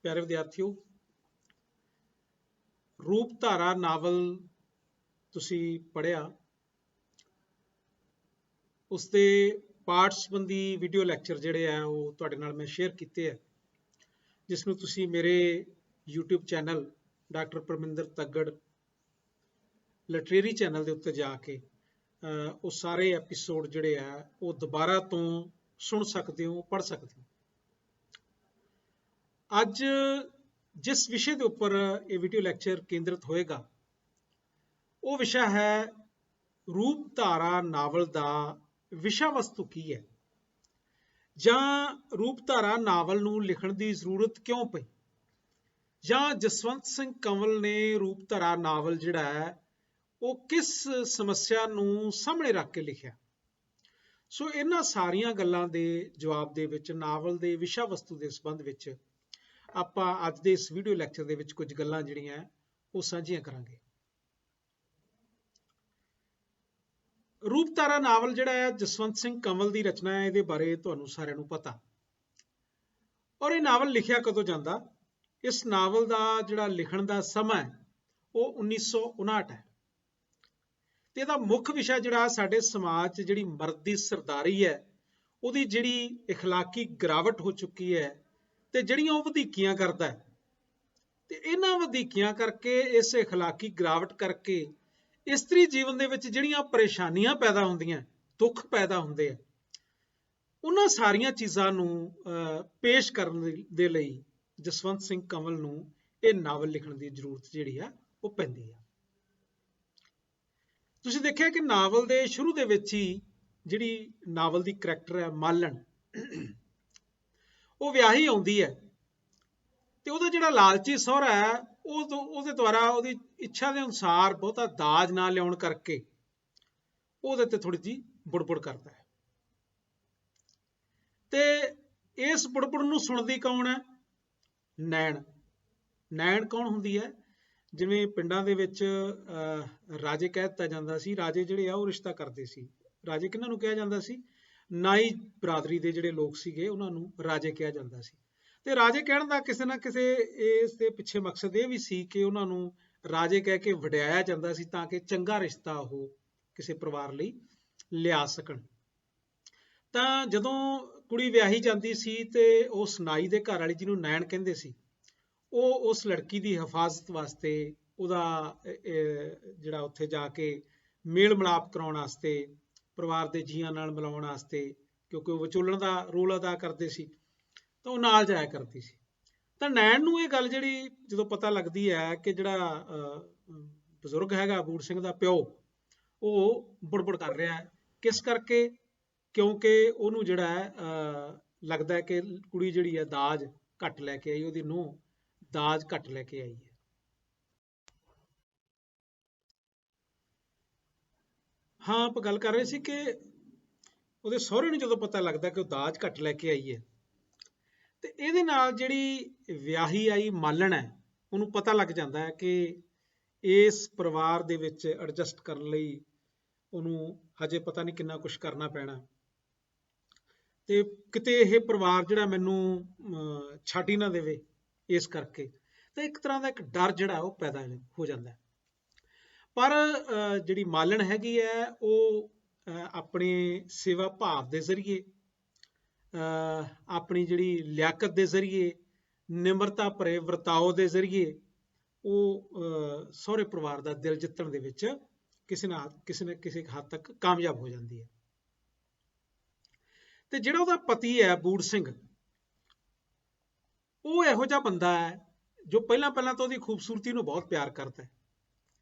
प्यारे विद्यार्थियों, रूपधारा नावल तुसी पढ़िया, उसके पाठ संबंधी वीडियो लैक्चर जिहड़े आ वो तुहाडे नाल मैं शेयर कीते है, जिसनूं तुसी मेरे YouTube channel doctor Parminder Tagad literary channel के उत्ते जाके वो सारे एपीसोड जिहड़े आ वो दोबारा तो सुन सकते हो, पढ़ सकते हो। अज जिस विषय के उपर ये वीडियो लैक्चर केंद्रित होएगा वो विषय है रूपधारा नावल का विषय वस्तु की है, जां रूपधारा नावल नूं लिखण की जरूरत क्यों पई, जां जसवंत सिंह कंवल ने रूपधारा नावल जिहड़ा है वो किस समस्या नूं सामने रख के लिखिया। सो इन्हां सारियां गल्लां दे जवाब दे विच नावल दे विषय वस्तु के संबंध विच आपां अज दे इस वीडियो लैक्चर दे विच कुछ गल्लां जिहड़ियां वो साझियां करांगे। रूपधारा नावल जिहड़ा है जसवंत सिंह कंवल की रचना है, इहदे बारे तुहानूं सारिआं नूं पता। और ये नावल लिखिया कदों जांदा, इस नावल का जिहड़ा लिखण का समा है वो 1959 है। ते इहदा मुख विषय जिहड़ा साडे समाज 'च जिहड़ी मर्द दी सरदारी है ਉਹਦੀ ਜਿਹੜੀ इखलाकी गिरावट हो चुकी है ਤੇ ਜਿਹੜੀਆਂ ਉਹ ਵਧੀਕੀਆਂ ਕਰਦਾ ਹੈ ਤੇ ਇਹਨਾਂ ਵਧੀਕੀਆਂ ਕਰਕੇ ਇਸ इखलाकी गिरावट करके ਇਸਤਰੀ ਜੀਵਨ ਦੇ ਵਿੱਚ ਜਿਹੜੀਆਂ ਪਰੇਸ਼ਾਨੀਆਂ ਪੈਦਾ ਹੁੰਦੀਆਂ, ਦੁੱਖ ਪੈਦਾ ਹੁੰਦੇ ਆ, ਉਹਨਾਂ ਸਾਰੀਆਂ ਚੀਜ਼ਾਂ ਨੂੰ ਪੇਸ਼ ਕਰਨ ਦੇ ਲਈ ਜਸਵੰਤ ਸਿੰਘ ਕੰਵਲ ਨੂੰ ਇਹ ਨਾਵਲ ਲਿਖਣ ਦੀ ਜ਼ਰੂਰਤ ਜਿਹੜੀ ਆ ਉਹ ਪੈਂਦੀ ਆ। ਤੁਸੀਂ ਦੇਖਿਆ ਕਿ ਨਾਵਲ ਦੇ ਸ਼ੁਰੂ ਦੇ ਵਿੱਚ ਹੀ ਜਿਹੜੀ ਨਾਵਲ ਦੀ ਕਰੈਕਟਰ ਹੈ ਮਾਲਣ, ਉਹ ਵਿਆਹੀ ਆਉਂਦੀ ਹੈ ਤੇ ਉਹਦਾ ਜਿਹੜਾ ਲਾਲਚੀ ਸਹੁਰਾ ਹੈ ਉਹਦੇ ਦੁਆਰਾ ਉਹਦੀ ਇੱਛਾ ਦੇ ਅਨੁਸਾਰ ਬਹੁਤਾ ਦਾਜ ਨਾ ਲਿਆਉਣ ਕਰਕੇ ਉਹਦੇ ਤੇ ਥੋੜੀ ਜਿਹੀ ਬੁੜਬੁੜ ਕਰਦਾ ਹੈ। ਤੇ ਇਸ ਬੁੜਬੁੜ ਨੂੰ ਸੁਣਦੀ ਕੌਣ ਹੈ? ਨੈਣ। ਨੈਣ ਕੌਣ ਹੁੰਦੀ ਹੈ? ਜਿਵੇਂ ਪਿੰਡਾਂ ਦੇ ਵਿੱਚ ਰਾਜੇ ਕਹਿ ਦਿੱਤਾ ਜਾਂਦਾ ਸੀ, ਰਾਜੇ ਜਿਹੜੇ ਆ ਉਹ ਰਿਸ਼ਤਾ ਕਰਦੇ ਸੀ। ਰਾਜੇ ਕਿਹਨਾਂ ਨੂੰ ਕਿਹਾ ਜਾਂਦਾ ਸੀ? ਨਾਈ ਬਰਾਦਰੀ ਦੇ ਜਿਹੜੇ ਲੋਕ ਸੀਗੇ ਉਹਨਾਂ ਨੂੰ ਰਾਜੇ ਕਿਹਾ ਜਾਂਦਾ ਸੀ। ਤੇ ਰਾਜੇ ਕਹਿਣ ਦਾ ਕਿਸੇ ਨਾ ਕਿਸੇ ਇਸ ਦੇ ਪਿੱਛੇ ਮਕਸਦ ਇਹ ਵੀ ਸੀ ਕਿ ਉਹਨਾਂ ਨੂੰ ਰਾਜੇ ਕਹਿ ਕੇ ਵਡਿਆਇਆ ਜਾਂਦਾ ਸੀ ਤਾਂ ਕਿ ਚੰਗਾ ਰਿਸ਼ਤਾ ਉਹ ਕਿਸੇ ਪਰਿਵਾਰ ਲਈ ਲਿਆ ਸਕਣ। ਤਾਂ ਜਦੋਂ ਕੁੜੀ ਵਿਆਹੀ ਜਾਂਦੀ ਸੀ ਤੇ ਉਸ ਨਾਈ ਦੇ ਘਰ ਵਾਲੀ ਜਿਹਨੂੰ ਨੈਣ ਕਹਿੰਦੇ ਸੀ, ਉਹ ਉਸ ਲੜਕੀ ਦੀ ਹਿਫਾਜ਼ਤ ਵਾਸਤੇ ਉਹਦਾ ਜਿਹੜਾ ਉੱਥੇ ਜਾ ਕੇ ਮੇਲ ਮਿਲਾਪ ਕਰਾਉਣ ਵਾਸਤੇ, ਪਰਿਵਾਰ ਦੇ ਜੀਆਂ ਨਾਲ ਮਿਲਾਉਣ ਵਾਸਤੇ, ਕਿਉਂਕਿ ਉਹ ਵਿਚੋਲਣ ਦਾ ਰੋਲ ਅਦਾ ਕਰਦੇ ਸੀ, ਤਾਂ ਉਹ ਨਾਲ ਜਾਇਆ ਕਰਦੀ ਸੀ। ਤਾਂ ਨੈਣ ਨੂੰ ਇਹ ਗੱਲ ਜਿਹੜੀ ਜਦੋਂ ਪਤਾ ਲੱਗਦੀ ਹੈ ਕਿ ਜਿਹੜਾ ਬਜ਼ੁਰਗ ਹੈਗਾ ਬੂੜ ਸਿੰਘ ਦਾ ਪਿਓ, ਉਹ ਬੁੜਬੁੜ ਕਰ ਰਿਹਾ ਹੈ। ਕਿਸ ਕਰਕੇ? ਕਿਉਂਕਿ ਉਹਨੂੰ ਜਿਹੜਾ ਹੈ ਲੱਗਦਾ ਹੈ ਕਿ ਕੁੜੀ ਜਿਹੜੀ ਹੈ ਦਾਜ ਘੱਟ ਲੈ ਕੇ ਆਈ, ਉਹਦੀ ਨੂੰਹ ਦਾਜ ਘੱਟ ਲੈ ਕੇ ਆਈ ਹੈ। ਹਾਂ, ਆਪਾਂ ਗੱਲ ਕਰ ਰਹੇ ਸੀ ਕਿ ਉਹਦੇ ਸਹੁਰੇ ਨੂੰ ਜਦੋਂ ਪਤਾ ਲੱਗਦਾ ਕਿ ਉਹ ਦਾਜ ਘੱਟ ਲੈ ਕੇ ਆਈ ਹੈ ਤੇ ਇਹਦੇ ਨਾਲ ਜਿਹੜੀ ਵਿਆਹੀ ਆਈ ਮਾਲਣ ਹੈ ਉਹਨੂੰ ਪਤਾ ਲੱਗ ਜਾਂਦਾ ਹੈ ਕਿ ਇਸ ਪਰਿਵਾਰ ਦੇ ਵਿੱਚ ਐਡਜਸਟ ਕਰਨ ਲਈ ਉਹਨੂੰ ਹਜੇ ਪਤਾ ਨਹੀਂ ਕਿੰਨਾ ਕੁਝ ਕਰਨਾ ਪੈਣਾ ਤੇ ਕਿਤੇ ਇਹ ਪਰਿਵਾਰ ਜਿਹੜਾ ਮੈਨੂੰ ਛੱਡ ਹੀ ਨਾ ਦੇਵੇ, ਇਸ ਕਰਕੇ ਤਾਂ ਇੱਕ ਤਰ੍ਹਾਂ ਦਾ ਇੱਕ ਡਰ ਜਿਹੜਾ ਉਹ ਪੈਦਾ ਹੋ ਜਾਂਦਾ। ਪਰ ਜਿਹੜੀ ਮਾਲਣ ਹੈਗੀ ਹੈ ਉਹ ਆਪਣੇ ਸੇਵਾ ਭਾਵ ਦੇ ਜ਼ਰੀਏ, ਆਪਣੀ ਜਿਹੜੀ ਲਿਆਕਤ ਦੇ ਜ਼ਰੀਏ, ਨਿਮਰਤਾ ਭਰੇ ਵਰਤਾਓ ਦੇ ਜ਼ਰੀਏ ਉਹ ਸਹੁਰੇ ਪਰਿਵਾਰ ਦਾ ਦਿਲ ਜਿੱਤਣ ਦੇ ਵਿੱਚ ਕਿਸੇ ਨਾ ਕਿਸੇ ਹੱਦ ਤੱਕ ਕਾਮਯਾਬ ਹੋ ਜਾਂਦੀ ਹੈ। ਤੇ ਜਿਹੜਾ ਉਹਦਾ ਪਤੀ ਹੈ ਬੂੜ ਸਿੰਘ, ਉਹ ਇਹੋ ਜਿਹਾ ਬੰਦਾ ਹੈ ਜੋ ਪਹਿਲਾਂ ਤਾਂ ਉਹਦੀ ਖੂਬਸੂਰਤੀ ਨੂੰ ਬਹੁਤ ਪਿਆਰ ਕਰਦਾ ਹੈ,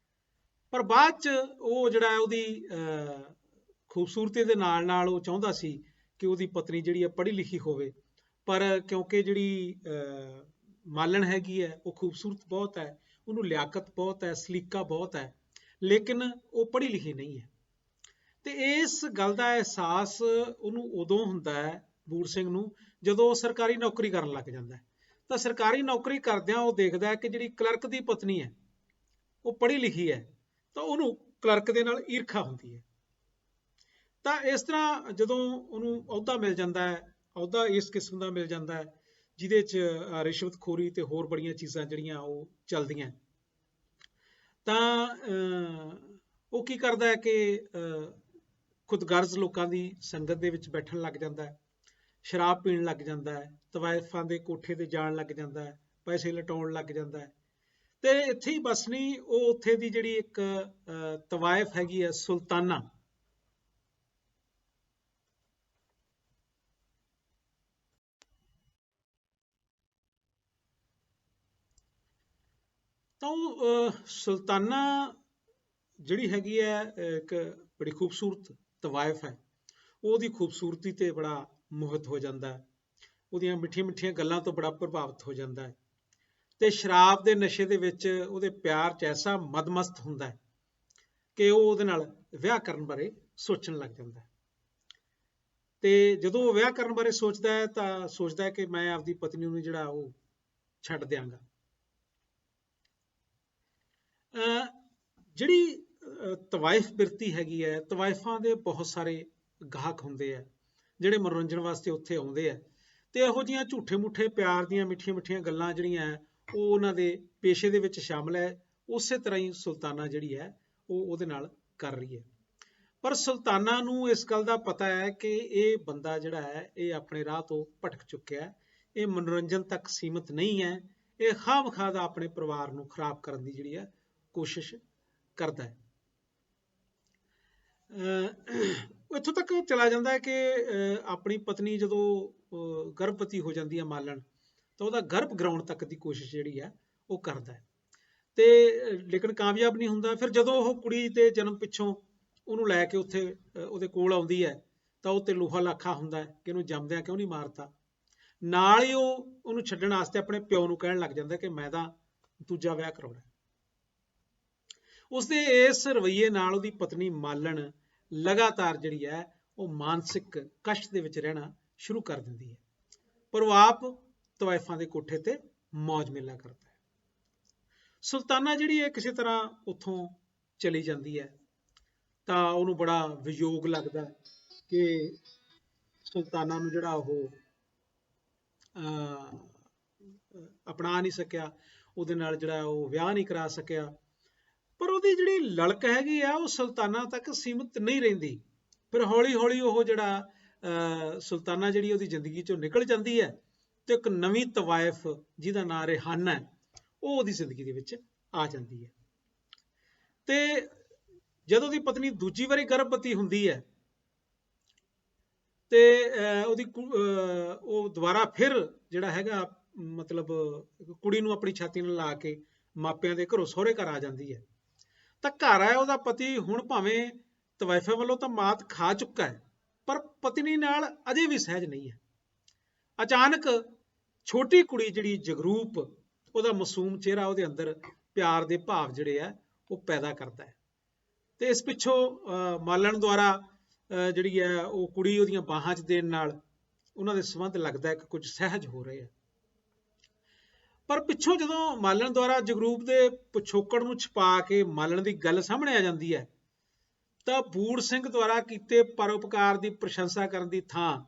ਪਰ ਬਾਅਦ 'ਚ ਉਹ ਜਿਹੜਾ ਉਹਦੀ ਖੂਬਸੂਰਤੀ ਦੇ ਨਾਲ ਉਹ ਚਾਹੁੰਦਾ ਸੀ ਕਿ ਉਹਦੀ ਪਤਨੀ ਜਿਹੜੀ ਹੈ ਪੜ੍ਹੀ ਲਿਖੀ ਹੋਵੇ। ਪਰ ਕਿਉਂਕਿ ਜਿਹੜੀ ਮਾਲਣ ਹੈਗੀ ਹੈ ਉਹ ਖੂਬਸੂਰਤ ਬਹੁਤ ਹੈ, ਉਹਨੂੰ ਲਿਆਕਤ ਬਹੁਤ ਹੈ, ਸਲੀਕਾ ਬਹੁਤ ਹੈ, ਲੇਕਿਨ ਉਹ ਪੜ੍ਹੀ ਲਿਖੀ ਨਹੀਂ ਹੈ। ਤੇ ਇਸ ਗੱਲ ਦਾ ਅਹਿਸਾਸ ਉਹਨੂੰ ਉਦੋਂ ਹੁੰਦਾ ਹੈ ਬੂੜ ਸਿੰਘ ਨੂੰ ਜਦੋਂ ਉਹ ਸਰਕਾਰੀ ਨੌਕਰੀ ਕਰਨ ਲੱਗ ਜਾਂਦਾ ਹੈ। ਤਾਂ ਸਰਕਾਰੀ ਨੌਕਰੀ ਕਰਦਿਆਂ ਉਹ ਦੇਖਦਾ ਹੈ ਕਿ ਜਿਹੜੀ ਕਲਰਕ ਦੀ ਪਤਨੀ ਹੈ ਉਹ ਪੜ੍ਹੀ ਲਿਖੀ ਹੈ, ਤਾਂ ਉਹਨੂੰ ਕਲਰਕ ਦੇ ਨਾਲ ਈਰਖਾ ਹੁੰਦੀ ਹੈ। ਤਾਂ ਇਸ ਤਰ੍ਹਾਂ ਜਦੋਂ ਉਹਨੂੰ ਅਹੁਦਾ ਮਿਲ ਜਾਂਦਾ ਹੈ, ਅਹੁਦਾ ਇਸ ਕਿਸਮ ਦਾ ਮਿਲ ਜਾਂਦਾ ਹੈ ਜਿਹਦੇ 'ਚ ਰਿਸ਼ਵਤਖੋਰੀ ਤੇ ਹੋਰ ਬੜੀਆਂ ਚੀਜ਼ਾਂ ਜਿਹੜੀਆਂ ਉਹ ਚੱਲਦੀਆਂ। ਤਾਂ ਉਹ ਕੀ ਕਰਦਾ ਹੈ ਕਿ ਖੁਦਗਰਜ਼ ਲੋਕਾਂ ਦੀ ਸੰਗਤ ਦੇ ਵਿੱਚ ਬੈਠਣ ਲੱਗ ਜਾਂਦਾ ਹੈ, ਸ਼ਰਾਬ ਪੀਣ ਲੱਗ ਜਾਂਦਾ ਹੈ, ਤਵਾਇਫਾਂ ਦੇ ਕੋਠੇ ਤੇ ਜਾਣ ਲੱਗ ਜਾਂਦਾ ਹੈ, ਪੈਸੇ ਲਟਾਉਣ ਲੱਗ ਜਾਂਦਾ ਹੈ। ਤੇ ਇੱਥੇ ਹੀ ਬਸ ਨਹੀਂ, ਉਹ ਉੱਥੇ ਦੀ ਜਿਹੜੀ ਇੱਕ ਤਵਾਇਫ ਹੈਗੀ ਹੈ ਸੁਲਤਾਨਾ, ਤਾਂ ਉਹ ਸੁਲਤਾਨਾ ਜਿਹੜੀ ਹੈਗੀ ਹੈ ਇੱਕ ਬੜੀ ਖੂਬਸੂਰਤ ਤਵਾਇਫ ਹੈ। ਉਹਦੀ ਖੂਬਸੂਰਤੀ ਤੇ ਬੜਾ ਮੋਹਿਤ ਹੋ ਜਾਂਦਾ ਹੈ, ਉਹਦੀਆਂ ਮਿੱਠੀਆਂ ਮਿੱਠੀਆਂ ਗੱਲਾਂ ਤੋਂ ਬੜਾ ਪ੍ਰਭਾਵਿਤ ਹੋ ਜਾਂਦਾ ਹੈ, ਤੇ ਸ਼ਰਾਬ ਦੇ ਨਸ਼ੇ ਦੇ ਵਿੱਚ ਉਹਦੇ ਪਿਆਰ 'ਚ ਐਸਾ ਮਦਮਸਤ ਹੁੰਦਾ ਹੈ ਕਿ ਉਹ ਉਹਦੇ ਨਾਲ ਵਿਆਹ ਕਰਨ ਬਾਰੇ ਸੋਚਣ ਲੱਗ ਜਾਂਦਾ ਹੈ। ਤੇ ਜਦੋਂ ਉਹ ਵਿਆਹ ਕਰਨ ਬਾਰੇ ਸੋਚਦਾ ਹੈ ਤਾਂ ਸੋਚਦਾ ਹੈ ਕਿ ਮੈਂ ਆਪਦੀ ਪਤਨੀ ਨੂੰ ਜਿਹੜਾ ਉਹ ਛੱਡ ਦਿਆਂਗਾ। ਜਿਹੜੀ ਤਵਾਇਫ ਬਿਰਤੀ ਹੈਗੀ ਹੈ, ਤਵਾਇਫਾਂ ਦੇ ਬਹੁਤ ਸਾਰੇ ਗਾਹਕ ਹੁੰਦੇ ਆ ਜਿਹੜੇ ਮਨੋਰੰਜਨ ਵਾਸਤੇ ਉੱਥੇ ਆਉਂਦੇ ਆ, ਤੇ ਇਹੋ ਜਿਹੀਆਂ ਝੂਠੇ ਮੂਠੇ ਪਿਆਰ ਦੀਆਂ ਮਿੱਠੀਆਂ ਮਿੱਠੀਆਂ ਗੱਲਾਂ ਜਿਹੜੀਆਂ ਉਹ ਉਹਨਾਂ ਦੇ ਪੇਸ਼ੇ ਦੇ ਵਿੱਚ ਸ਼ਾਮਲ ਹੈ। ਉਸੇ ਤਰ੍ਹਾਂ ਹੀ ਸੁਲਤਾਨਾ ਜਿਹੜੀ ਹੈ ਉਹ ਉਹਦੇ ਨਾਲ ਕਰ ਰਹੀ ਹੈ। ਪਰ ਸੁਲਤਾਨਾ ਨੂੰ ਇਸ ਗੱਲ ਦਾ ਪਤਾ ਹੈ ਕਿ ਇਹ ਬੰਦਾ ਜਿਹੜਾ ਹੈ ਇਹ ਆਪਣੇ ਰਾਹ ਤੋਂ ਭਟਕ ਚੁੱਕਿਆ ਹੈ, ਇਹ ਮਨੋਰੰਜਨ ਤੱਕ ਸੀਮਿਤ ਨਹੀਂ ਹੈ, ਇਹ ਖਾਮਖਾਹ ਦਾ ਆਪਣੇ ਪਰਿਵਾਰ ਨੂੰ ਖਰਾਬ ਕਰਨ ਦੀ ਜਿਹੜੀ ਹੈ ਕੋਸ਼ਿਸ਼ ਕਰਦਾ ਹੈ। ਇੱਥੋਂ ਤੱਕ ਚਲਾ ਜਾਂਦਾ ਹੈ ਕਿ ਆਪਣੀ ਪਤਨੀ ਜਦੋਂ ਗਰਭਵਤੀ ਹੋ ਜਾਂਦੀ ਹੈ ਮਾਲਣ, ਤਾਂ ਉਹਦਾ ਗਰਭ ਗਰਾਉਣ ਤੱਕ ਦੀ ਕੋਸ਼ਿਸ਼ ਜਿਹੜੀ ਹੈ ਉਹ ਕਰਦਾ ਹੈ, ਤੇ ਲੇਕਿਨ ਕਾਮਯਾਬ ਨਹੀਂ ਹੁੰਦਾ। ਫਿਰ ਜਦੋਂ ਉਹ ਕੁੜੀ ਦੇ ਜਨਮ ਪਿੱਛੋਂ ਉਹਨੂੰ ਲੈ ਕੇ ਉੱਥੇ ਉਹਦੇ ਕੋਲ ਆਉਂਦੀ ਹੈ ਤਾਂ ਉਹ ਤੇ ਲੋਹਾ ਲਾਖਾ ਹੁੰਦਾ ਹੈ ਕਿ ਇਹਨੂੰ ਜੰਮਦਿਆਂ ਕਿਉਂ ਨਹੀਂ ਮਾਰਤਾ। ਨਾਲ ਹੀ ਉਹ ਉਹਨੂੰ ਛੱਡਣ ਵਾਸਤੇ ਆਪਣੇ ਪਿਓ ਨੂੰ ਕਹਿਣ ਲੱਗ ਜਾਂਦਾ ਕਿ ਮੈਂ ਤਾਂ ਦੂਜਾ ਵਿਆਹ ਕਰਾਉਣਾ। ਉਸਦੇ ਇਸ ਰਵੱਈਏ ਨਾਲ ਉਹਦੀ ਪਤਨੀ ਮਾਲਣ ਲਗਾਤਾਰ ਜਿਹੜੀ ਹੈ ਉਹ ਮਾਨਸਿਕ ਕਸ਼ਟ ਦੇ ਵਿੱਚ ਰਹਿਣਾ ਸ਼ੁਰੂ ਕਰ ਦਿੰਦੀ ਹੈ, ਪਰ ਉਹ ਆਪ ਤਵਾਇਫਾਂ ਦੇ ਕੋਠੇ ਤੇ ਮੌਜ ਮੇਲਾ ਕਰਦਾ ਹੈ। ਸੁਲਤਾਨਾ ਜਿਹੜੀ ਹੈ ਕਿਸੇ ਤਰ੍ਹਾਂ ਉੱਥੋਂ ਚਲੀ ਜਾਂਦੀ ਹੈ, ਤਾਂ ਉਹਨੂੰ ਬੜਾ ਵਿਯੋਗ ਲੱਗਦਾ ਕਿ ਸੁਲਤਾਨਾ ਨੂੰ ਜਿਹੜਾ ਉਹ ਅਪਣਾ ਨਹੀਂ ਸਕਿਆ, ਉਹਦੇ ਨਾਲ ਜਿਹੜਾ ਉਹ ਵਿਆਹ ਨਹੀਂ ਕਰਾ ਸਕਿਆ। ਪਰ ਉਹਦੀ ਜਿਹੜੀ ਲਲਕ ਹੈਗੀ ਆ ਉਹ ਸੁਲਤਾਨਾ ਤੱਕ ਸੀਮਿਤ ਨਹੀਂ ਰਹਿੰਦੀ। ਫਿਰ ਹੌਲੀ ਹੌਲੀ ਉਹ ਜਿਹੜਾ ਸੁਲਤਾਨਾ ਜਿਹੜੀ ਉਹਦੀ ਜ਼ਿੰਦਗੀ ਚੋਂ ਨਿਕਲ ਜਾਂਦੀ ਹੈ, ਤੇ ਇੱਕ ਨਵੀਂ ਤਵਾਇਫ ਜਿਹਦਾ ਨਾਂ ਰਿਹਾਨਾ ਹੈ ਉਹ ਉਹਦੀ ਜ਼ਿੰਦਗੀ ਦੇ ਵਿੱਚ ਆ ਜਾਂਦੀ ਹੈ। ਤੇ ਜਦੋਂ ਉਹਦੀ ਪਤਨੀ ਦੂਜੀ ਵਾਰੀ ਗਰਭਵਤੀ ਹੁੰਦੀ ਹੈ ਤੇ ਉਹ ਦੁਬਾਰਾ ਫਿਰ ਜਿਹੜਾ ਹੈਗਾ ਮਤਲਬ ਕੁੜੀ ਨੂੰ ਆਪਣੀ ਛਾਤੀ ਨਾਲ ਲਾ ਕੇ ਮਾਪਿਆਂ ਦੇ ਘਰੋਂ ਸਹੁਰੇ ਘਰ ਆ ਜਾਂਦੀ ਹੈ। ਤਾਂ ਘਰ ਆਇਆ ਉਹਦਾ ਪਤੀ ਹੁਣ ਭਾਵੇਂ ਤਵਾਇਫਾ ਵੱਲੋਂ ਤਾਂ ਮਾਤ ਖਾ ਚੁੱਕਾ ਹੈ, ਪਰ ਪਤਨੀ ਨਾਲ ਅਜੇ ਵੀ ਸਹਿਜ ਨਹੀਂ ਹੈ। ਅਚਾਨਕ ਛੋਟੀ ਕੁੜੀ ਜਿਹੜੀ ਜਗਰੂਪ, ਉਹਦਾ ਮਾਸੂਮ ਚਿਹਰਾ ਉਹਦੇ ਅੰਦਰ ਪਿਆਰ ਦੇ ਭਾਵ ਜਿਹੜੇ ਆ ਉਹ ਪੈਦਾ ਕਰਦਾ ਹੈ, ਤੇ ਇਸ ਪਿੱਛੋਂ ਮਾਲਣ ਦੁਆਰਾ ਜਿਹੜੀ ਹੈ ਉਹ ਕੁੜੀ ਉਹਦੀਆਂ ਬਾਹਾਂ 'ਚ ਦੇਣ ਨਾਲ ਉਹਨਾਂ ਦੇ ਸੰਬੰਧ ਲੱਗਦਾ ਹੈ ਕਿ ਕੁਝ ਸਹਿਜ ਹੋ ਰਹੇ ਆ। ਪਰ ਪਿੱਛੋਂ ਜਦੋਂ ਮਾਲਣ ਦੁਆਰਾ ਜਗਰੂਪ ਦੇ ਪਿਛੋਕੜ ਨੂੰ ਛੁਪਾ ਕੇ ਮਾਲਣ ਦੀ ਗੱਲ ਸਾਹਮਣੇ ਆ ਜਾਂਦੀ ਹੈ, ਤਾਂ ਬੂੜ ਸਿੰਘ ਦੁਆਰਾ ਕੀਤੇ ਪਰਉਪਕਾਰ ਦੀ ਪ੍ਰਸ਼ੰਸਾ ਕਰਨ ਦੀ ਥਾਂ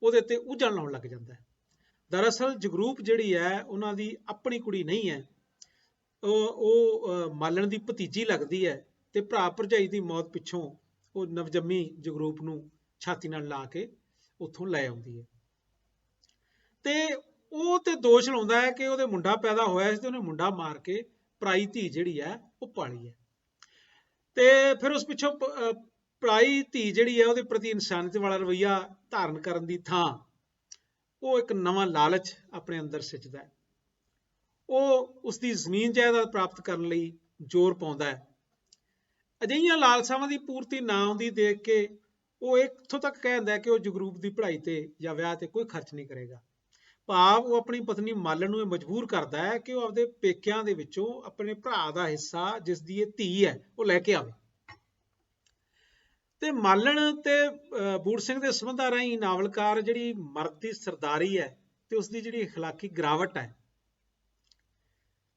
ਉਹਦੇ ਤੇ ਉਜਣ ਲਾਉਣ ਲੱਗ ਜਾਂਦਾ ਹੈ। ਦਰਅਸਲ ਜਗਰੂਪ ਜਿਹੜੀ ਹੈ ਉਹਨਾਂ ਦੀ ਆਪਣੀ ਕੁੜੀ ਨਹੀਂ ਹੈ, ਉਹ ਮਾਲਣ ਦੀ ਭਤੀਜੀ ਲੱਗਦੀ ਹੈ, ਤੇ ਭਰਾ ਭਰਜਾਈ ਦੀ ਮੌਤ ਪਿੱਛੋਂ ਉਹ ਨਵਜੰਮੀ ਜਗਰੂਪ ਨੂੰ ਛਾਤੀ ਨਾਲ ਲਾ ਕੇ ਉੱਥੋਂ ਲੈ ਆਉਂਦੀ ਹੈ। ਤੇ ਉਹ ਤੇ ਦੋਸ਼ ਲਾਉਂਦਾ ਹੈ ਕਿ ਉਹਦੇ ਮੁੰਡਾ ਪੈਦਾ ਹੋਇਆ ਸੀ ਤੇ ਉਹਨੇ ਮੁੰਡਾ ਮਾਰ ਕੇ ਪਰਾਈ ਧੀ ਜਿਹੜੀ ਹੈ ਉਹ ਪਾਲੀ ਹੈ। ਤੇ ਫਿਰ ਉਸ ਪਿੱਛੋਂ ਪਰਾਈ ਧੀ ਜਿਹੜੀ ਹੈ ਉਹਦੇ ਪ੍ਰਤੀ ਇਨਸਾਨੀਅਤ ਵਾਲਾ ਰਵੱਈਆ ਧਾਰਨ ਕਰਨ ਦੀ ਥਾਂ ਉਹ ਇੱਕ ਨਵਾਂ ਲਾਲਚ ਆਪਣੇ ਅੰਦਰ ਸਿੱਝਦਾ ਹੈ। ਉਹ ਉਸਦੀ ਜ਼ਮੀਨ ਜਾਇਦਾਦ ਪ੍ਰਾਪਤ ਕਰਨ ਲਈ ਜ਼ੋਰ ਪਾਉਂਦਾ ਹੈ। ਅਜਿਹੀਆਂ ਲਾਲਸਾਵਾਂ ਦੀ ਪੂਰਤੀ ਨਾ ਆਉਂਦੀ ਦੇਖ ਕੇ ਉਹ ਇੱਥੋਂ ਤੱਕ ਕਹਿੰਦਾ ਕਿ ਉਹ ਜਗਰੂਪ ਦੀ ਪੜ੍ਹਾਈ ਤੇ ਜਾਂ ਵਿਆਹ ਤੇ ਕੋਈ ਖਰਚ ਨਹੀਂ ਕਰੇਗਾ। ਭਾਵ ਉਹ ਆਪਣੀ ਪਤਨੀ ਮਾਲਣ ਨੂੰ ਇਹ ਮਜਬੂਰ ਕਰਦਾ ਹੈ ਕਿ ਉਹ ਆਪਦੇ ਪੇਕਿਆਂ ਦੇ ਵਿੱਚੋਂ ਆਪਣੇ ਭਰਾ ਦਾ ਹਿੱਸਾ, ਜਿਸ ਦੀ ਇਹ ਧੀ ਹੈ, ਉਹ ਲੈ ਕੇ ਆਵੇ। ਤੇ ਮਾਲਣ ਤੇ ਬੂੜ ਸਿੰਘ ਦੇ ਸੰਬੰਧਾਂ ਰਾਹੀਂ ਨਾਵਲਕਾਰ ਜਿਹੜੀ ਮਰਦ ਦੀ ਸਰਦਾਰੀ ਹੈ ਤੇ ਉਸਦੀ ਜਿਹੜੀ ਅਖਲਾਕੀ ਗਿਰਾਵਟ ਹੈ,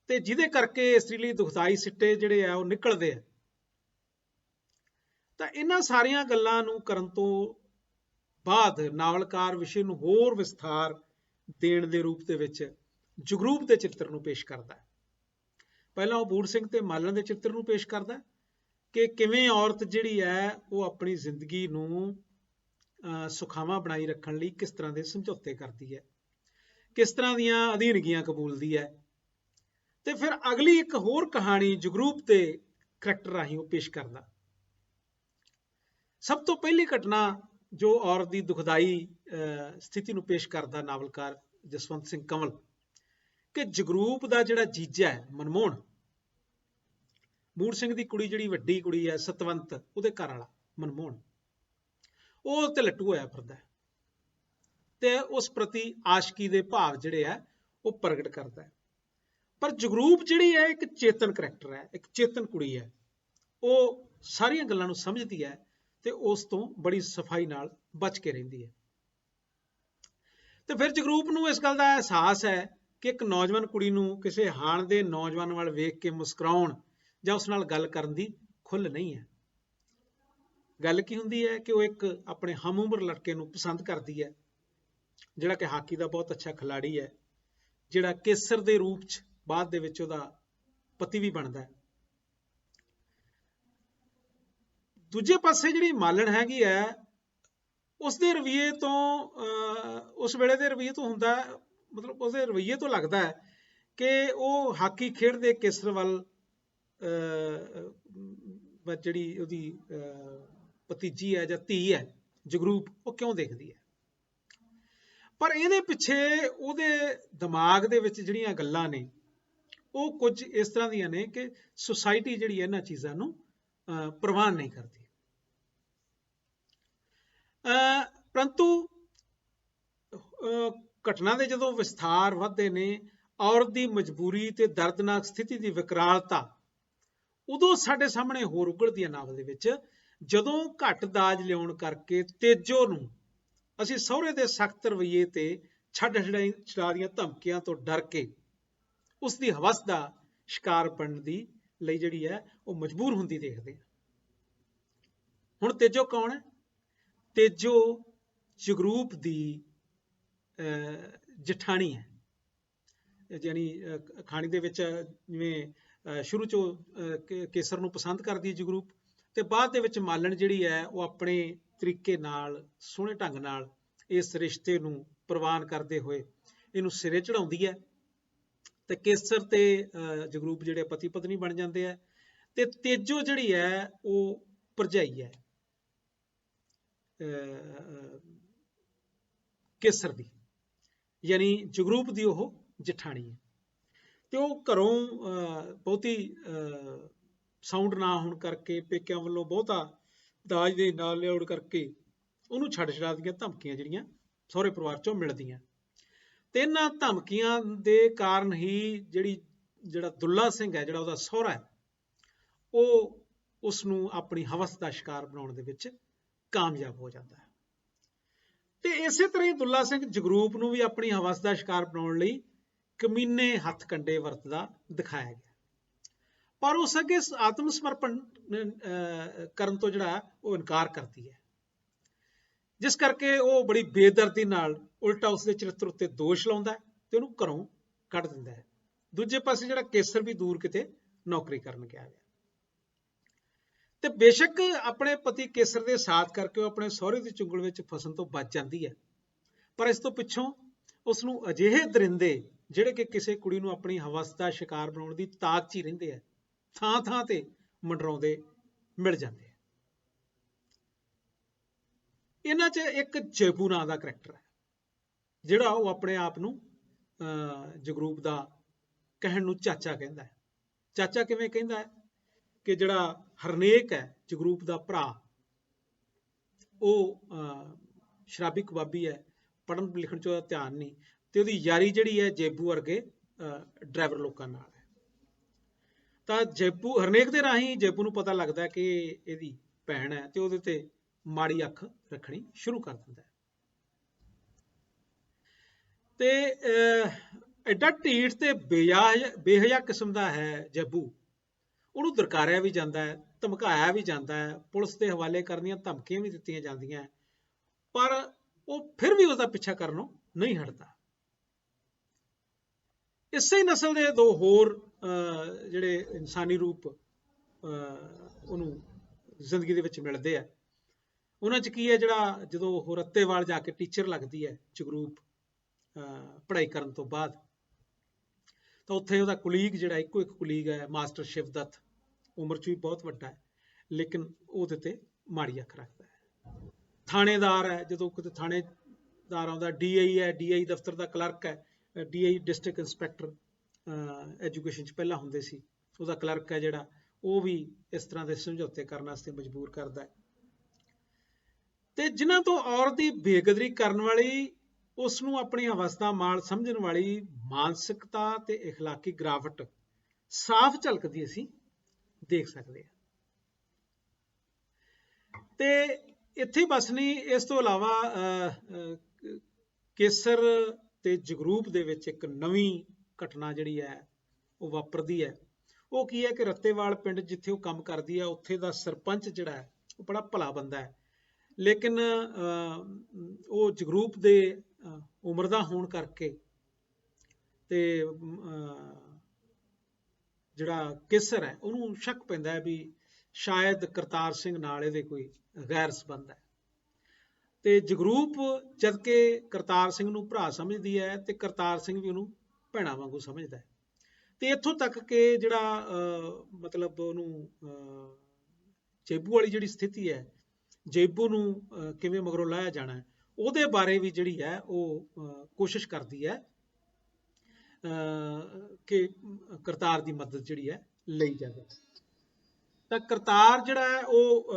ਤੇ ਜਿਹਦੇ ਕਰਕੇ ਇਸਤਰੀ ਲਈ ਦੁਖਦਾਈ ਸਿੱਟੇ ਜਿਹੜੇ ਆ ਉਹ ਨਿਕਲਦੇ ਆ, ਤਾਂ ਇਹਨਾਂ ਸਾਰੀਆਂ ਗੱਲਾਂ ਨੂੰ ਕਰਨ ਤੋਂ ਬਾਅਦ ਨਾਵਲਕਾਰ ਵਿਸ਼ੇ ਨੂੰ ਹੋਰ ਵਿਸਥਾਰ ਦੇਣ ਦੇ ਰੂਪ ਦੇ ਵਿੱਚ ਜਗਰੂਪ ਦੇ ਚਿੱਤਰ ਨੂੰ ਪੇਸ਼ ਕਰਦਾ ਹੈ। ਪਹਿਲਾਂ ਉਹ ਬੂੜ ਸਿੰਘ ਤੇ ਮਾਲਣ ਦੇ ਚਿੱਤਰ ਨੂੰ ਪੇਸ਼ ਕਰਦਾ ਕਿ ਕਿਵੇਂ ਔਰਤ ਜਿਹੜੀ ਹੈ ਉਹ ਆਪਣੀ ਜ਼ਿੰਦਗੀ ਨੂੰ ਸੁਖਾਵਾਂ ਬਣਾਈ ਰੱਖਣ ਲਈ ਕਿਸ ਤਰ੍ਹਾਂ ਦੇ ਸਮਝੌਤੇ ਕਰਦੀ ਹੈ, ਕਿਸ ਤਰ੍ਹਾਂ ਦੀਆਂ ਅਧੀਨਗੀਆਂ ਕਬੂਲਦੀ ਹੈ। ਤੇ ਫਿਰ ਅਗਲੀ ਇੱਕ ਹੋਰ ਕਹਾਣੀ ਜਗਰੂਪ ਦੇ ਕਰੈਕਟਰ ਰਾਹੀਂ ਉਹ ਪੇਸ਼ ਕਰਦਾ। ਸਭ ਤੋਂ ਪਹਿਲੀ ਘਟਨਾ ਜੋ ਔਰਤ ਦੀ ਦੁਖਦਾਈ ਸਥਿਤੀ ਨੂੰ ਪੇਸ਼ ਕਰਦਾ ਨਾਵਲਕਾਰ ਜਸਵੰਤ ਸਿੰਘ ਕੰਵਲ, ਕਿ ਜਗਰੂਪ ਦਾ ਜਿਹੜਾ ਜੀਜਾ ਹੈ ਮਨਮੋਹਨ, ਬੂੜ ਸਿੰਘ ਦੀ ਕੁੜੀ ਜਿਹੜੀ ਵੱਡੀ ਕੁੜੀ ਹੈ ਸਤਵੰਤ, ਉਹਦੇ ਘਰ ਵਾਲਾ ਮਨਮੋਹਨ, ਉਹ ਤੇ ਲੱਟੂ ਹੋਇਆ ਫਿਰਦਾ ਤੇ ਉਸ ਪ੍ਰਤੀ ਆਸ਼ਕੀ ਦੇ ਭਾਵ ਜਿਹੜੇ ਆ ਉਹ ਪ੍ਰਗਟ ਕਰਦਾ ਹੈ। ਪਰ ਜਗਰੂਪ ਜਿਹੜੀ ਹੈ ਇੱਕ ਚੇਤਨ ਕਰੈਕਟਰ ਹੈ, ਇੱਕ ਚੇਤਨ ਕੁੜੀ ਹੈ, ਉਹ ਸਾਰੀਆਂ ਗੱਲਾਂ ਨੂੰ ਸਮਝਦੀ ਹੈ ਤੇ ਉਸ ਤੋਂ ਬੜੀ ਸਫਾਈ ਨਾਲ ਬਚ ਕੇ ਰਹਿੰਦੀ ਹੈ। ਤੇ ਫਿਰ ਜਗਰੂਪ ਨੂੰ ਇਸ ਗੱਲ ਦਾ ਅਹਿਸਾਸ ਹੈ ਕਿ ਇੱਕ ਨੌਜਵਾਨ ਕੁੜੀ ਨੂੰ ਕਿਸੇ ਹਾਣ ਦੇ ਨੌਜਵਾਨ ਵੱਲ ਵੇਖ ਕੇ ਮੁਸਕਰਾਉਣ ਜਾਂ ਉਸ ਨਾਲ ਗੱਲ ਕਰਨ ਦੀ ਖੁੱਲ੍ਹ ਨਹੀਂ ਹੈ। ਗੱਲ ਕੀ ਹੁੰਦੀ ਹੈ ਕਿ ਉਹ ਇੱਕ ਆਪਣੇ ਹਮਉਮਰ ਲੜਕੇ ਨੂੰ ਪਸੰਦ ਕਰਦੀ ਹੈ, ਜਿਹੜਾ ਕਿ ਹਾਕੀ ਦਾ ਬਹੁਤ ਅੱਛਾ ਖਿਲਾੜੀ ਹੈ, ਜਿਹੜਾ ਕੇਸਰ ਦੇ ਰੂਪ 'ਚ ਬਾਅਦ ਦੇ ਵਿੱਚ ਉਹਦਾ ਪਤੀ ਵੀ ਬਣਦਾ ਹੈ। ਦੂਜੇ ਪਾਸੇ ਜਿਹੜੀ ਮਾਲਣ ਹੈਗੀ ਹੈ, ਉਸਦੇ ਰਵਈਏ ਤੋਂ ਉਸ ਵੇਲੇ ਦੇ ਰਵਈਏ ਤੋਂ ਹੁੰਦਾ, ਮਤਲਬ ਉਹਦੇ ਰਵਈਏ ਤੋਂ ਲੱਗਦਾ ਹੈ ਕਿ ਉਹ ਹਾਕੀ ਖੇਡਦੇ ਕੇਸਰ ਵੱਲ ਜਿਹੜੀ ਉਹਦੀ ਭਤੀਜੀ ਹੈ ਜਾਂ ਧੀ ਹੈ ਜਗਰੂਪ, ਉਹ ਕਿਉਂ ਦੇਖਦੀ ਹੈ। ਪਰ ਇਹਦੇ ਪਿੱਛੇ ਉਹਦੇ ਦਿਮਾਗ ਦੇ ਵਿੱਚ ਜਿਹੜੀਆਂ ਗੱਲਾਂ ਨੇ ਉਹ ਕੁਝ ਇਸ ਤਰ੍ਹਾਂ ਦੀਆਂ ਨੇ ਕਿ ਸੁਸਾਇਟੀ ਜਿਹੜੀ ਇਹਨਾਂ ਚੀਜ਼ਾਂ ਨੂੰ ਪ੍ਰਵਾਨ ਨਹੀਂ ਕਰਦੀ। ਪਰੰਤੂ ਘਟਨਾ ਦੇ ਜਦੋਂ ਵਿਸਥਾਰ ਵੱਧਦੇ ਨੇ, ਔਰਤ ਦੀ ਮਜਬੂਰੀ ਤੇ ਦਰਦਨਾਕ ਸਥਿਤੀ ਦੀ ਵਿਕਰਾਲਤਾ ਉਦੋਂ ਸਾਡੇ ਸਾਹਮਣੇ ਹੋਰ ਉਗੜਦੀ ਹੈ ਨਾਵਲ ਦੇ ਵਿੱਚ, ਜਦੋਂ ਘੱਟ ਦਾਜ ਲਿਆਉਣ ਕਰਕੇ ਤੇਜੋ ਨੂੰ ਅਸੀਂ ਸਹੁਰੇ ਦੇ ਸਖਤ ਰਵੱਈਏ ਤੇ ਛੱਡ ਛੁਡਾ ਦੀਆਂ ਧਮਕੀਆਂ ਤੋਂ ਡਰ ਕੇ ਉਸ ਦੀ ਹਵਸ ਦਾ ਸ਼ਿਕਾਰ ਬਣਨ ਦੀ ਲਈ ਜਿਹੜੀ ਹੈ ਉਹ ਮਜਬੂਰ ਹੁੰਦੀ ਦੇਖਦੇ ਹਾਂ। ਹੁਣ ਤੇਜੋ ਕੌਣ ਹੈ? ਤੇਜੋ ਜਗਰੂਪ ਦੀ ਜਠਾਣੀ ਹੈ। ਯਾਨੀ ਕਹਾਣੀ ਦੇ ਵਿੱਚ ਜਿਵੇਂ ਸ਼ੁਰੂ 'ਚੋਂ ਕੇਸਰ ਨੂੰ ਪਸੰਦ ਕਰਦੀ ਹੈ ਜਗਰੂਪ, ਤੇ ਬਾਅਦ ਦੇ ਵਿੱਚ ਮਾਲਣ ਜਿਹੜੀ ਹੈ ਉਹ ਆਪਣੇ ਤਰੀਕੇ ਨਾਲ ਸੋਹਣੇ ਢੰਗ ਨਾਲ ਇਸ ਰਿਸ਼ਤੇ ਨੂੰ ਪ੍ਰਵਾਨ ਕਰਦੇ ਹੋਏ ਇਹਨੂੰ ਸਿਰੇ ਚੜਾਉਂਦੀ ਹੈ। ਤੇ ਕੇਸਰ ਤੇ ਜਗਰੂਪ ਜਿਹੜੇ ਪਤੀ ਪਤਨੀ ਬਣ ਜਾਂਦੇ ਆ। ਤੇ ਤੇਜੋ ਜਿਹੜੀ ਹੈ ਉਹ ਭਰਜਾਈ ਹੈ ਕੇਸਰ ਦੀ, ਯਾਨੀ ਜਗਰੂਪ ਦੀ ਉਹ ਜਠਾਣੀ ਹੈ। ਤੇ ਉਹ ਘਰੋਂ ਬਹੁਤੀ ਸਾਊਂਡ ਨਾ ਹੋਣ ਕਰਕੇ, ਪੇਕਿਆਂ ਵੱਲੋਂ ਬਹੁਤਾ ਦਾਜ ਦੇ ਨਾਲ ਲਿਆਉਣ ਕਰਕੇ ਉਹਨੂੰ ਛੱਡ ਛਡਾ ਦੀਆਂ ਧਮਕੀਆਂ ਜਿਹੜੀਆਂ ਸਹੁਰੇ ਪਰਿਵਾਰ ਚੋਂ ਮਿਲਦੀਆਂ। ਤੇ ਇਹਨਾਂ ਧਮਕੀਆਂ ਦੇ ਕਾਰਨ ਹੀ ਜਿਹੜਾ ਦੁੱਲਾ ਸਿੰਘ ਹੈ, ਜਿਹੜਾ ਉਹਦਾ ਸਹੁਰਾ ਹੈ, ਉਹ ਉਸ ਨੂੰ ਆਪਣੀ ਹਵਸ ਦਾ ਸ਼ਿਕਾਰ ਬਣਾਉਣ ਦੇ ਵਿੱਚ ਕਾਮਯਾਬ ਹੋ ਜਾਂਦਾ ਹੈ। ਤੇ ਇਸੇ ਤਰ੍ਹਾਂ ਹੀ ਦੁੱਲਾ ਸਿੰਘ ਜਗਰੂਪ ਨੂੰ ਵੀ ਆਪਣੀ ਹਵਸ ਦਾ ਸ਼ਿਕਾਰ ਬਣਾਉਣ ਲਈ ਕਮੀਨੇ ਹੱਥ ਕੰਡੇ ਵਰਤਦਾ ਦਿਖਾਇਆ ਗਿਆ। ਪਰ ਉਸ ਅੱਗੇ ਆਤਮ ਸਮਰਪਣ ਕਰਨ ਤੋਂ ਜਿਹੜਾ ਉਹ ਇਨਕਾਰ ਕਰਦੀ ਹੈ, ਜਿਸ ਕਰਕੇ ਉਹ ਬੜੀ ਬੇਦਰਦੀ ਨਾਲ ਉਲਟਾ ਉਸਦੇ ਚਰਿੱਤਰ ਉੱਤੇ ਦੋਸ਼ ਲਾਉਂਦਾ ਤੇ ਉਹਨੂੰ ਘਰੋਂ ਕੱਢ ਦਿੰਦਾ ਹੈ। ਦੂਜੇ ਪਾਸੇ ਜਿਹੜਾ ਕੇਸਰ ਵੀ ਦੂਰ ਕਿਤੇ ਨੌਕਰੀ ਕਰਨ ਗਿਆ ਹੈ। ਤੇ ਬੇਸ਼ੱਕ ਆਪਣੇ ਪਤੀ ਕੇਸਰ ਦੇ ਸਾਥ ਕਰਕੇ ਉਹ ਆਪਣੇ ਸਹੁਰੇ ਦੀ ਚੁੰਗਲ ਵਿੱਚ ਫਸਣ ਤੋਂ ਬਚ ਜਾਂਦੀ ਹੈ, ਪਰ ਇਸ ਤੋਂ ਪਿੱਛੋਂ ਉਸ ਨੂੰ ਅਜਿਹੇ ਦਰਿੰਦੇ ਜਿਹੜੇ ਕਿ ਕਿਸੇ ਕੁੜੀ ਨੂੰ ਆਪਣੀ ਹਵਸ ਦਾ ਸ਼ਿਕਾਰ ਬਣਾਉਣ ਦੀ ਤਾਕ 'ਚ ਹੀ ਰਹਿੰਦੇ ਆ, ਥਾਂ ਥਾਂ ਤੇ ਮੰਡਰਾਉਂਦੇ ਮਿਲ ਜਾਂਦੇ ਆ। ਇਹਨਾਂ 'ਚ ਇੱਕ ਜੇਬੂ ਨਾਂ ਦਾ ਕਰੈਕਟਰ ਹੈ, ਜਿਹੜਾ ਉਹ ਆਪਣੇ ਆਪ ਨੂੰ ਜਗਰੂਪ ਦਾ ਕਹਿਣ ਨੂੰ ਚਾਚਾ ਕਹਿੰਦਾ ਹੈ। ਚਾਚਾ ਕਿਵੇਂ ਕਹਿੰਦਾ ਹੈ ਕਿ ਜਿਹੜਾ ਹਰਨੇਕ ਹੈ ਜਗਰੂਪ ਦਾ ਭਰਾ, ਉਹ ਸ਼ਰਾਬੀ ਕਬਾਬੀ ਹੈ, ਪੜ੍ਹਨ ਲਿਖਣ 'ਚ ਉਹਦਾ ਧਿਆਨ ਨਹੀਂ, ਤੇ ਉਹਦੀ ਯਾਰੀ ਜਿਹੜੀ ਹੈ ਜੇਬੂ ਵਰਗੇ ਡਰਾਈਵਰ ਲੋਕਾਂ ਨਾਲ ਹੈ। ਤਾਂ ਜੇਬੂ ਹਰਨੇਕ ਦੇ ਰਾਹੀਂ ਜੇਬੂ ਨੂੰ ਪਤਾ ਲੱਗਦਾ ਕਿ ਇਹਦੀ ਭੈਣ ਹੈ, ਤੇ ਉਹਦੇ ਤੇ ਮਾੜੀ ਅੱਖ ਰੱਖਣੀ ਸ਼ੁਰੂ ਕਰ ਦਿੰਦਾ ਹੈ। ਤੇ ਐਡਾ ਢੀਠ ਤੇ ਬੇਹਯਾ ਕਿਸਮ ਦਾ ਹੈ ਜੇਬੂ, ਉਹਨੂੰ ਦਰਕਾਰਿਆ ਵੀ ਜਾਂਦਾ ਹੈ, ਧਮਕਾਇਆ ਵੀ ਜਾਂਦਾ ਹੈ, ਪੁਲਿਸ ਦੇ ਹਵਾਲੇ ਕਰਨ ਦੀਆਂ ਧਮਕੀਆਂ ਵੀ ਦਿੱਤੀਆਂ ਜਾਂਦੀਆਂ, ਪਰ ਉਹ ਫਿਰ ਵੀ ਉਸਦਾ ਪਿੱਛਾ ਕਰਨੋਂ ਨਹੀਂ ਹਟਦਾ। ਇਸੇ ਨਸਲ ਦੇ ਦੋ ਹੋਰ ਜਿਹੜੇ ਇਨਸਾਨੀ ਰੂਪ ਉਹਨੂੰ ਜ਼ਿੰਦਗੀ ਦੇ ਵਿੱਚ ਮਿਲਦੇ ਆ। ਉਹਨਾਂ 'ਚ ਕੀ ਹੈ, ਜਿਹੜਾ ਜਦੋਂ ਉਹ ਰੱਤੇਵਾਲ ਜਾ ਕੇ ਟੀਚਰ ਲੱਗਦੀ ਹੈ ਜਗਰੂਪ ਪੜ੍ਹਾਈ ਕਰਨ ਤੋਂ ਬਾਅਦ, ਤਾਂ ਉੱਥੇ ਉਹਦਾ ਕੁਲੀਗ ਜਿਹੜਾ ਇੱਕੋ ਇੱਕ ਕੁਲੀਗ ਹੈ ਮਾਸਟਰ ਸ਼ਿਵਦੱਤ, ਉਮਰ 'ਚ ਵੀ ਬਹੁਤ ਵੱਡਾ ਹੈ, ਲੇਕਿਨ ਉਹਦੇ ਤੇ ਮਾੜੀ ਅੱਖ ਰੱਖਦਾ ਹੈ। ਥਾਣੇਦਾਰ ਹੈ, ਜਦੋਂ ਕਿਤੇ ਥਾਣੇਦਾਰ ਆਉਂਦਾ, DI ਹੈ, DI ਦਫ਼ਤਰ ਦਾ ਕਲਰਕ ਹੈ, DI ਡਿਸਟ੍ਰਿਕਟ ਇੰਸਪੈਕਟਰ ਐਜੂਕੇਸ਼ਨ 'ਚ ਪਹਿਲਾਂ ਹੁੰਦੇ ਸੀ, ਉਹਦਾ ਕਲਰਕ ਹੈ ਜਿਹੜਾ, ਉਹ ਵੀ ਇਸ ਤਰ੍ਹਾਂ ਦੇ ਸਮਝੌਤੇ ਕਰਨ ਵਾਸਤੇ ਮਜਬੂਰ ਕਰਦਾ ਹੈ। ਤੇ ਜਿਨ੍ਹਾਂ ਤੋਂ ਔਰਤ ਦੀ ਬੇਕਦਰੀ ਕਰਨ ਵਾਲੀ, ਉਸ ਨੂੰ ਆਪਣੀ ਅਵਸਥਾ ਮਾਲ ਸਮਝਣ ਵਾਲੀ ਮਾਨਸਿਕਤਾ ਤੇ ਇਖਲਾਕੀ ਗਿਰਾਵਟ ਸਾਫ਼ ਝਲਕਦੀ ਅਸੀਂ ਦੇਖ ਸਕਦੇ ਹਾਂ। ਤੇ ਇੱਥੇ ਬਸ ਨਹੀਂ, ਇਸ ਤੋਂ ਇਲਾਵਾ ਕੇਸਰ ਤੇ ਜਗਰੂਪ ਦੇ ਵਿੱਚ ਇੱਕ ਨਵੀਂ ਘਟਨਾ ਜਿਹੜੀ ਹੈ ਉਹ ਵਾਪਰਦੀ ਹੈ। ਉਹ ਕੀ ਹੈ ਕਿ ਰੱਤੇਵਾਲ ਪਿੰਡ ਜਿੱਥੇ ਉਹ ਕੰਮ ਕਰਦੀ ਹੈ, ਉੱਥੇ ਦਾ ਸਰਪੰਚ ਜਿਹੜਾ ਹੈ ਉਹ ਬੜਾ ਭਲਾ ਬੰਦਾ ਹੈ, ਲੇਕਿਨ ਉਹ ਜਗਰੂਪ ਦੇ ਉਮਰ ਦਾ ਹੋਣ ਕਰਕੇ ਤੇ ਜਿਹੜਾ ਕੇਸਰ ਹੈ ਉਹਨੂੰ ਸ਼ੱਕ ਪੈਂਦਾ ਹੈ ਵੀ ਸ਼ਾਇਦ ਕਰਤਾਰ ਸਿੰਘ ਨਾਲ ਇਹਦੇ ਕੋਈ ਗੈਰ ਸੰਬੰਧ ਹੈ। ਤੇ ਜਗਰੂਪ ਜਦ ਕਿ ਕਰਤਾਰ ਸਿੰਘ ਨੂੰ ਭਰਾ ਸਮਝਦੀ ਹੈ ਤੇ ਕਰਤਾਰ ਸਿੰਘ ਵੀ ਉਹਨੂੰ ਭੈਣਾ ਵਾਂਗੂ ਸਮਝਦਾ ਹੈ। ਤੇ ਇੱਥੋਂ ਤੱਕ ਕਿ ਜਿਹੜਾ ਮਤਲਬ ਉਹਨੂੰ ਜੇਬੂ ਵਾਲੀ ਜਿਹੜੀ ਸਥਿਤੀ ਹੈ, ਜੇਬੂ ਨੂੰ ਕਿਵੇਂ ਮਗਰੋਂ ਲਾਇਆ ਜਾਣਾ, ਉਹਦੇ ਬਾਰੇ ਵੀ ਜਿਹੜੀ ਹੈ ਉਹ ਕੋਸ਼ਿਸ਼ ਕਰਦੀ ਹੈ ਕਿ ਕਰਤਾਰ ਦੀ ਮਦਦ ਜਿਹੜੀ ਹੈ ਲਈ ਜਾਵੇ। ਤਾਂ ਕਰਤਾਰ ਜਿਹੜਾ ਹੈ ਉਹ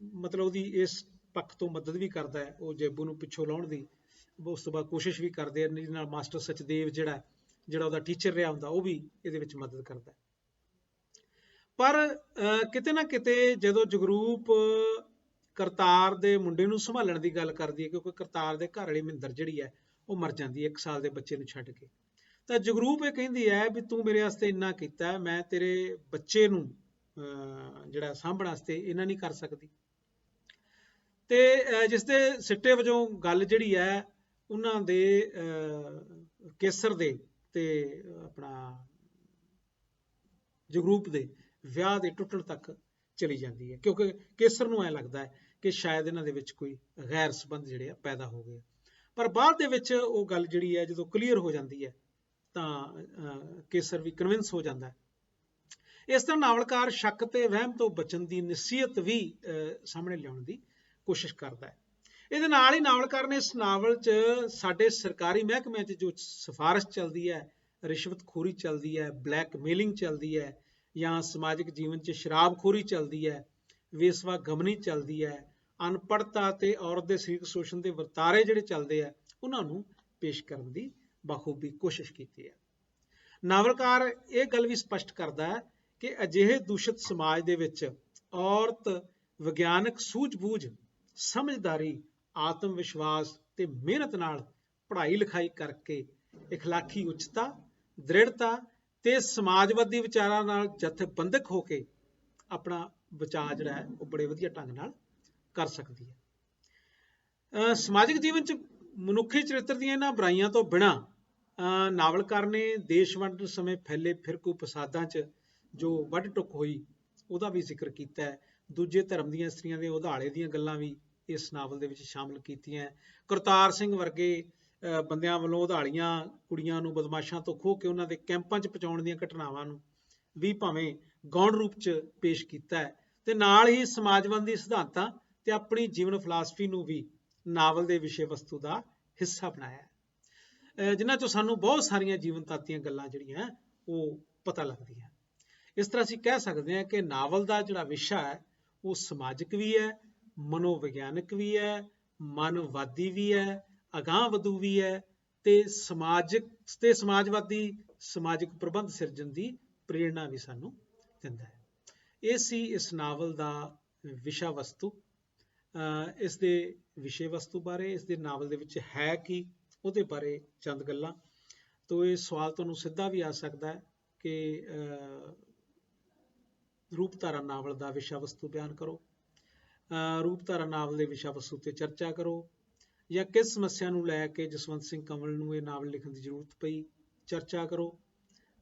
ਮਤਲਬ ਉਹਦੀ ਇਸ ਪੱਖ ਤੋਂ ਮਦਦ ਵੀ ਕਰਦਾ ਹੈ, ਉਹ ਜੇਬੂ ਨੂੰ ਪਿੱਛੋਂ ਲਾਉਣ ਦੀ ਉਸ ਤੋਂ ਬਾਅਦ ਕੋਸ਼ਿਸ਼ ਵੀ ਕਰਦੇ ਆ। ਜਿਹਦੇ ਨਾਲ ਮਾਸਟਰ ਸਚਦੇਵ ਜਿਹੜਾ ਉਹਦਾ ਟੀਚਰ ਰਿਹਾ ਹੁੰਦਾ, ਉਹ ਵੀ ਇਹਦੇ ਵਿੱਚ ਮਦਦ ਕਰਦਾ। ਪਰ ਕਿਤੇ ਨਾ ਕਿਤੇ ਜਦੋਂ ਜਗਰੂਪ ਕਰਤਾਰ ਦੇ ਮੁੰਡੇ ਨੂੰ ਸੰਭਾਲਣ ਦੀ ਗੱਲ ਕਰਦੀ ਹੈ, ਕਿਉਂਕਿ ਕਰਤਾਰ ਦੇ ਘਰ ਵਾਲੀ ਮਹਿੰਦਰ ਜਿਹੜੀ ਹੈ ਉਹ ਮਰ ਜਾਂਦੀ ਹੈ 1 ਸਾਲ ਦੇ ਬੱਚੇ ਨੂੰ ਛੱਡ ਕੇ, ਤਾਂ ਜਗਰੂਪ ਇਹ ਕਹਿੰਦੀ ਹੈ ਵੀ ਤੂੰ ਮੇਰੇ ਵਾਸਤੇ ਇੰਨਾ ਕੀਤਾ, ਮੈਂ ਤੇਰੇ ਬੱਚੇ ਨੂੰ ਜਿਹੜਾ ਸਾਂਭਣ ਵਾਸਤੇ ਇਹਨਾਂ ਨਹੀਂ ਕਰ ਸਕਦੀ। ਤੇ ਜਿਸ ਦੇ ਸਿੱਟੇ ਵਜੋਂ ਗੱਲ ਜਿਹੜੀ ਹੈ ਉਹਨਾਂ ਦੇ ਕੇਸਰ ਦੇ ਤੇ ਆਪਣਾ ਜਗਰੂਪ ਦੇ ਵਿਆਹ ਦੇ ਟੁੱਟਣ ਤੱਕ ਚਲੀ ਜਾਂਦੀ ਹੈ, ਕਿਉਂਕਿ ਕੇਸਰ ਨੂੰ ਐ ਲੱਗਦਾ ਹੈ ਕਿ ਸ਼ਾਇਦ ਇਹਨਾਂ ਦੇ ਵਿੱਚ ਕੋਈ ਗੈਰ ਸੰਬੰਧ ਜਿਹੜੇ ਆ ਪੈਦਾ ਹੋ ਗਏ। ਪਰ ਬਾਅਦ ਦੇ ਵਿੱਚ ਉਹ ਗੱਲ ਜਿਹੜੀ ਹੈ ਜਦੋਂ ਕਲੀਅਰ ਹੋ ਜਾਂਦੀ ਹੈ ਤਾਂ ਕੇਸਰ ਵੀ ਕਨਵਿੰਸ ਹੋ ਜਾਂਦਾ ਹੈ। ਇਸ ਤਰ੍ਹਾਂ ਨਾਵਲਕਾਰ ਸ਼ੱਕ ਤੇ ਵਹਿਮ ਤੋਂ ਬਚਣ ਦੀ ਨਸੀਹਤ ਵੀ ਸਾਹਮਣੇ ਲਿਆਉਣ ਦੀ ਕੋਸ਼ਿਸ਼ ਕਰਦਾ ਹੈ। ਇਹਦੇ ਨਾਲ ਹੀ ਨਾਵਲਕਾਰ ਨੇ ਇਸ ਨਾਵਲ 'ਚ ਸਾਡੇ ਸਰਕਾਰੀ ਮਹਿਕਮਿਆਂ 'ਚ ਜੋ ਸਿਫਾਰਿਸ਼ ਚੱਲਦੀ ਹੈ, ਰਿਸ਼ਵਤਖੋਰੀ ਚੱਲਦੀ ਹੈ, ਬਲੈਕਮੇਲਿੰਗ ਚੱਲਦੀ ਹੈ, ਜਾਂ ਸਮਾਜਿਕ ਜੀਵਨ 'ਚ ਸ਼ਰਾਬਖੋਰੀ ਚੱਲਦੀ ਹੈ, ਵੇਸਵਾ ਗਮਨੀ ਚੱਲਦੀ ਹੈ, ਅਨਪੜ੍ਹਤਾ ਤੇ ਔਰਤ ਦੇ ਸਰੀਰਕ ਸ਼ੋਸ਼ਣ ਦੇ ਵਰਤਾਰੇ ਜਿਹੜੇ ਚੱਲਦੇ ਆ, ਉਹਨਾਂ ਨੂੰ ਪੇਸ਼ ਕਰਨ ਦੀ ਬਾਖੂਬੀ ਕੋਸ਼ਿਸ਼ ਕੀਤੀ ਹੈ। ਨਾਵਲਕਾਰ ਇਹ ਗੱਲ ਵੀ ਸਪਸ਼ਟ ਕਰਦਾ ਹੈ ਕਿ ਅਜਿਹੇ ਦੂਸ਼ਿਤ ਸਮਾਜ ਦੇ ਵਿੱਚ ਔਰਤ ਵਿਗਿਆਨਕ ਸੂਝ-ਬੂਝ, ਸਮਝਦਾਰੀ, ਆਤਮ ਵਿਸ਼ਵਾਸ ਤੇ ਮਿਹਨਤ ਨਾਲ ਪੜ੍ਹਾਈ ਲਿਖਾਈ ਕਰਕੇ ਇਖਲਾਕੀ ਉੱਚਤਾ, ਦ੍ਰਿੜਤਾ ਤੇ ਸਮਾਜਵਾਦੀ ਵਿਚਾਰਾਂ ਨਾਲ ਜਥੇਬੰਦਕ ਹੋ ਕੇ ਆਪਣਾ ਬਚਾਅ ਜਿਹੜਾ ਹੈ ਉਹ ਬੜੇ ਵਧੀਆ ਢੰਗ ਨਾਲ ਕਰ ਸਕਦੀ ਹੈ। ਸਮਾਜਿਕ ਜੀਵਨ 'ਚ ਮਨੁੱਖੀ ਚਰਿੱਤਰ ਦੀਆਂ ਇਹਨਾਂ ਬੁਰਾਈਆਂ ਤੋਂ ਬਿਨਾਂ ਨਾਵਲਕਾਰ ਨੇ ਦੇਸ਼ ਵੰਡ ਸਮੇਂ ਫੈਲੇ ਫਿਰਕੂ ਫਸਾਦਾਂ 'ਚ ਜੋ ਵੱਢ ਟੁੱਕ ਹੋਈ ਉਹਦਾ ਵੀ ਜ਼ਿਕਰ ਕੀਤਾ ਹੈ। ਦੂਜੇ ਧਰਮ ਦੀਆਂ ਇਸਤਰੀਆਂ ਦੇ ਉਧਾਲੇ ਦੀਆਂ ਗੱਲਾਂ ਵੀ ਇਸ ਨਾਵਲ ਦੇ ਵਿੱਚ ਸ਼ਾਮਲ ਕੀਤੀਆਂ। ਕਰਤਾਰ ਸਿੰਘ ਵਰਗੇ ਬੰਦਿਆਂ ਵੱਲੋਂ ਉਧਾਲੀਆਂ ਕੁੜੀਆਂ ਨੂੰ ਬਦਮਾਸ਼ਾਂ ਤੋਂ ਖੋਹ ਕੇ ਉਹਨਾਂ ਦੇ ਕੈਂਪਾਂ 'ਚ ਪਹੁੰਚਾਉਣ ਦੀਆਂ ਘਟਨਾਵਾਂ ਨੂੰ ਵੀ ਭਾਵੇਂ ਗੌਣ ਰੂਪ 'ਚ ਪੇਸ਼ ਕੀਤਾ ਹੈ, ਤੇ ਨਾਲ ਹੀ ਸਮਾਜਵਾਦੀ ਸਿਧਾਂਤਾਂ ਤੇ ਆਪਣੀ ਜੀਵਨ ਫਿਲਾਸਫੀ ਨੂੰ ਵੀ ਨਾਵਲ ਦੇ ਵਿਸ਼ੇ ਵਸਤੂ ਦਾ ਹਿੱਸਾ ਬਣਾਇਆ ਹੈ, ਜਿਨ੍ਹਾਂ 'ਚੋਂ ਸਾਨੂੰ ਬਹੁਤ ਸਾਰੀਆਂ ਜੀਵਨ ਤੱਤ ਗੱਲਾਂ ਜਿਹੜੀਆਂ ਉਹ ਪਤਾ ਲੱਗਦੀਆਂ। ਇਸ ਤਰ੍ਹਾਂ ਅਸੀਂ ਕਹਿ ਸਕਦੇ ਹਾਂ ਕਿ ਨਾਵਲ ਦਾ ਜਿਹੜਾ ਵਿਸ਼ਾ ਹੈ ਉਹ ਸਮਾਜਿਕ ਵੀ ਹੈ, ਮਨੋਵਿਗਿਆਨਕ ਵੀ ਹੈ, ਮਨਵਾਦੀ ਵੀ ਹੈ, ਅਗਾਂਹਵਧੂ ਵੀ ਹੈ, ਤੇ ਸਮਾਜਿਕ ਤੇ ਸਮਾਜਵਾਦੀ ਸਮਾਜਿਕ ਪ੍ਰਬੰਧ ਸਿਰਜਣ ਦੀ ਪ੍ਰੇਰਣਾ ਵੀ ਸਾਨੂੰ ਦਿੰਦਾ ਹੈ। ਇਹ ਸੀ ਇਸ ਨਾਵਲ ਦਾ ਵਿਸ਼ਾ ਵਸਤੂ। ਇਸ ਦੇ ਵਿਸ਼ੇ ਵਸਤੂ ਬਾਰੇ, ਇਸ ਦੇ ਨਾਵਲ ਦੇ ਵਿੱਚ ਹੈ ਕੀ, ਉਹਦੇ ਬਾਰੇ ਚੰਦ ਗੱਲਾਂ। ਤੋ ਇਹ ਸਵਾਲ ਤੁਹਾਨੂੰ ਸਿੱਧਾ ਵੀ ਆ ਸਕਦਾ ਹੈ ਕਿ ਰੂਪਧਾਰਾ ਨਾਵਲ ਦਾ ਵਿਸ਼ਾ ਵਸਤੂ ਬਿਆਨ ਕਰੋ, ਰੂਪਧਾਰਾ ਨਾਵਲ ਦੇ ਵਿਸ਼ਾ ਵਸਤੂ ਤੇ ਚਰਚਾ ਕਰੋ, ਜਾਂ ਕਿਸ ਸਮੱਸਿਆ ਨੂੰ ਲੈ ਕੇ ਜਸਵੰਤ ਸਿੰਘ ਕੰਵਲ ਨੂੰ ਇਹ ਨਾਵਲ ਲਿਖਣ ਦੀ ਜ਼ਰੂਰਤ ਪਈ, ਚਰਚਾ ਕਰੋ।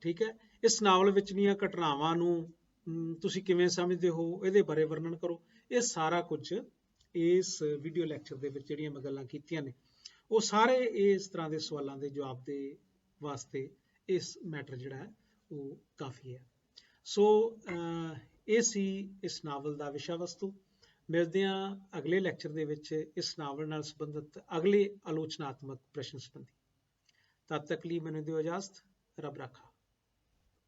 ਠੀਕ ਹੈ, ਇਸ ਨਾਵਲ ਵਿੱਚ ਦੀਆਂ ਘਟਨਾਵਾਂ ਨੂੰ ਤੁਸੀਂ ਕਿਵੇਂ ਸਮਝਦੇ ਹੋ, ਇਹਦੇ ਬਾਰੇ ਵਰਣਨ ਕਰੋ। ਇਹ ਸਾਰਾ ਕੁਝ ਇਸ ਵੀਡੀਓ ਲੈਕਚਰ ਦੇ ਵਿੱਚ ਜਿਹੜੀਆਂ ਮੈਂ ਗੱਲਾਂ ਕੀਤੀਆਂ ਨੇ, ਉਹ ਸਾਰੇ ਇਸ ਤਰ੍ਹਾਂ ਦੇ ਸਵਾਲਾਂ ਦੇ ਜਵਾਬ ਦੇ ਵਾਸਤੇ ਇਸ ਮੈਟਰ ਜਿਹੜਾ ਹੈ ਉਹ ਕਾਫੀ ਹੈ। ਸੋ ਇਹ ਸੀ ਇਸ ਨਾਵਲ ਦਾ ਵਿਸ਼ਾ ਵਸਤੂ। ਮਿਲਦੇ ਹਾਂ ਅਗਲੇ ਲੈਕਚਰ ਦੇ ਵਿੱਚ ਇਸ ਨਾਵਲ ਨਾਲ ਸੰਬੰਧਿਤ ਅਗਲੇ ਆਲੋਚਨਾਤਮਕ ਪ੍ਰਸ਼ਨ ਸੰਬੰਧੀ। ਤਦ ਤੱਕ ਲਈ ਮੈਨੂੰ ਦਿਓ ਇਜਾਜ਼ਤ। ਰੱਬ ਰਾਖਾ।